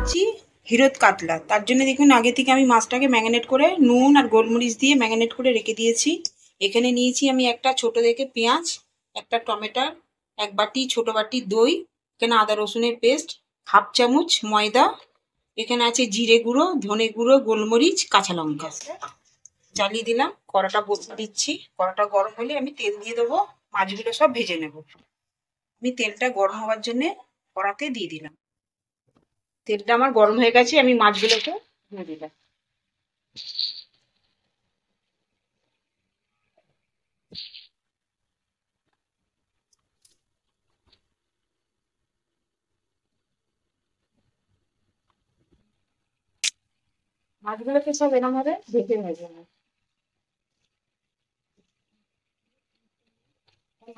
বানাচ্ছি হিরত কাতলা। তার জন্য দেখুন আগে থেকে আমি মাছটাকে ম্যারিনেট করে নুন আর গোলমরিচ দিয়ে ম্যারিনেট করে রেখে দিয়েছি। এখানে নিয়েছি আমি একটা ছোট দেখে পেঁয়াজ, একটা টমেটো, এক বাটি ছোট বাটি দই, এখানে আদা রসুনের পেস্ট, হাফ চামচ ময়দা, এখানে আছে জিরে গুঁড়ো, ধনে গুঁড়ো, গোলমরিচ, কাঁচা লঙ্কা। জ্বালিয়ে দিলাম, কড়াটা বসিয়ে দিচ্ছি। কড়াটা গরম হলে আমি তেল দিয়ে দেবো, মাছগুলো সব ভেজে নেব। আমি তেলটা গরম হওয়ার জন্যে কড়াতে দিয়ে দিলাম। তেলটা আমার গরম হয়ে গেছে, আমি মাছগুলোকে দিয়ে দিলাম। মাছগুলোকে সব এরকম ভাবে ভেজে ভেজে নেব।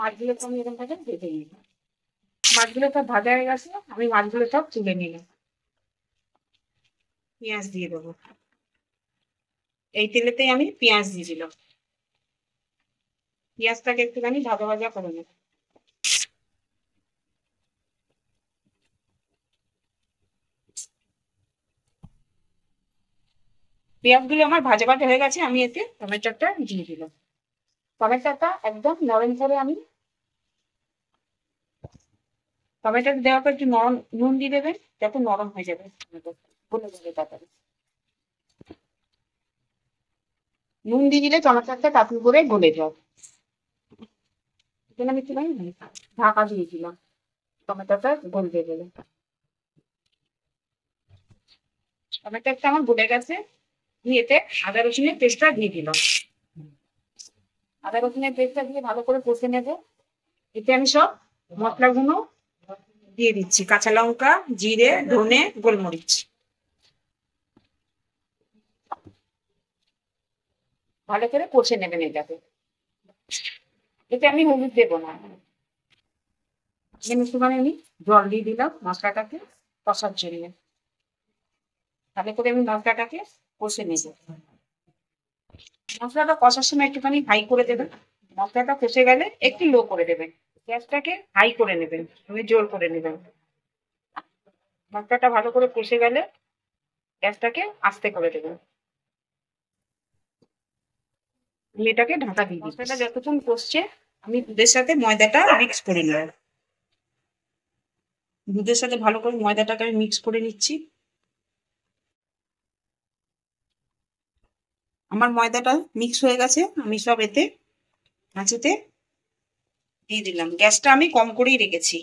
মাছগুলোকে আমি এরকম ভাবে ভেজে নিলাম। মাছগুলো সব ভাজা হয়ে গেছে, আমি মাছগুলো সব তুলে নিলাম। পেঁয়াজ দিয়ে দেবো, এই তেলেতেই আমি পেঁয়াজ দিয়ে দিলাম। পেঁয়াজটাকে একটুখানি ভাজা ভাজা করে নেব। পেঁয়াজগুলো আমার ভাজা ভাজা হয়ে গেছে, আমি এতে টমেটোটা দিয়ে দিলাম। টমেটোটা একদম নরম করে আমি, টমেটো দেওয়ার পর একটু নরম নুন দিয়ে দেবেন, যাতে নরম হয়ে যাবে, গলে যাবে তাড়াতাড়ি। নুন দিয়ে দিলে টমেটোটা তাড়াতাড়ি করে গলে যায়। এখানে আমি একটুখানি ঢাকা দিয়েছিলাম টমেটোটা গলতে গেলে। টমেটোটা আমার গলে গেছে, আমি এতে আদা রসুনের পেস্টটা দিয়ে দিলাম। আদা রসুনের পেস্টটা দিয়ে ভালো করে কষে নেব। এতে আমি সব মশলাগুলো দিয়ে দিচ্ছি, কাঁচা লঙ্কা, জিরে, ধনে, গোলমরিচ। ভালো করে কষে নেবেন এটাকে। এতে আমি হলুদ দেবো না, একটুখানি আমি জল দিয়ে দিলাম মশলাটাকে কষার জন্য। ভালো করে আমি মশলাটাকে কষে নেব। মশলাটা কষার সময় একটুখানি হাই করে দেবেন। মশলাটা কষে গেলে একটু লো করে দেবেন, গ্যাসটাকে হাই করে নেবেন, তুমি জোর করে নেবেন। মশলাটা ভালো করে কষে গেলে গ্যাসটাকে আস্তে করে দেবেন। আমি এটাকে ঢাকা দিয়ে দিই। মশলাটা যতক্ষণ কষছে আমি দুধের সাথে ময়দাটা মিক্স করে নেব। দুধের সাথে ভালো করে ময়দাটাকে আমি মিক্স করে নিচ্ছি। আমার ময়দাটা মিক্স হয়ে গেছে, আমি সব এতে মাছেতে দিয়ে দিলাম। গ্যাসটা আমি কম করেই রেখেছি।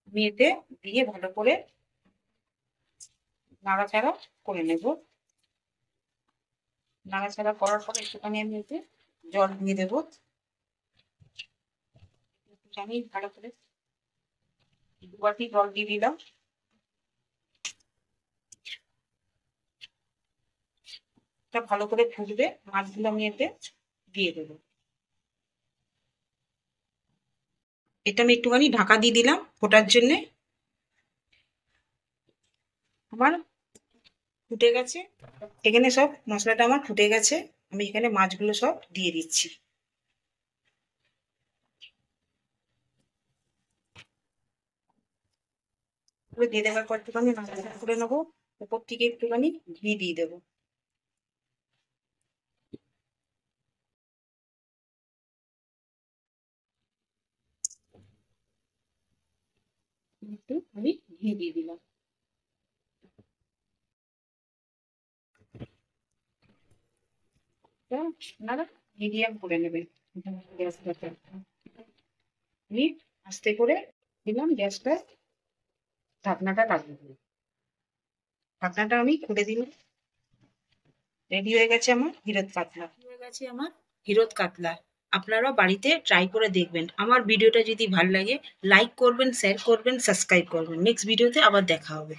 আমি এতে দিয়ে ভালো করে নাড়াচাড়া করে নেব। নাড়াচাড়া করার পরে একটুখানি আমি এতে জল দিয়ে দেবো। আমি ভালো করে 2 বাটি জল দিয়ে দিলাম। এটা ভালো করে ফুটবে, মাছগুলো আমি এতে দিয়ে দেবো। এটা আমি একটুখানি ঢাকা দিয়ে দিলাম ফোটার জন্যে। আমার ফুটে গেছে, এখানে সব মশলাটা আমার ফুটে গেছে, আমি এখানে মাছগুলো সব দিয়ে দিচ্ছি। দিয়ে দেওয়ার পর একটুখানি নাড়াচাড়া করে নেবো, উপর থেকে একটুখানি ঘি দিয়ে দেবো। একটু আমি ঘি দিয়ে দিলাম। আপনারা মিডিয়াম করে নেবেন গ্যাসটা। আমি আস্তে করে দিলাম গ্যাসটা, ঢাকনাটা লাগিয়ে দিলাম। ঢাকনাটা আমি খুলে দিলাম। রেডি হয়ে গেছে আমার হিরত কাতলা। হয়ে গেছে আমার হিরত কাতলা। আপনারা বাড়িতে ট্রাই করে দেখবেন। আমার ভিডিওটা যদি ভালো লাগে লাইক করবেন, শেয়ার করবেন, সাবস্ক্রাইব করবেন। নেক্সট ভিডিওতে আবার দেখা হবে।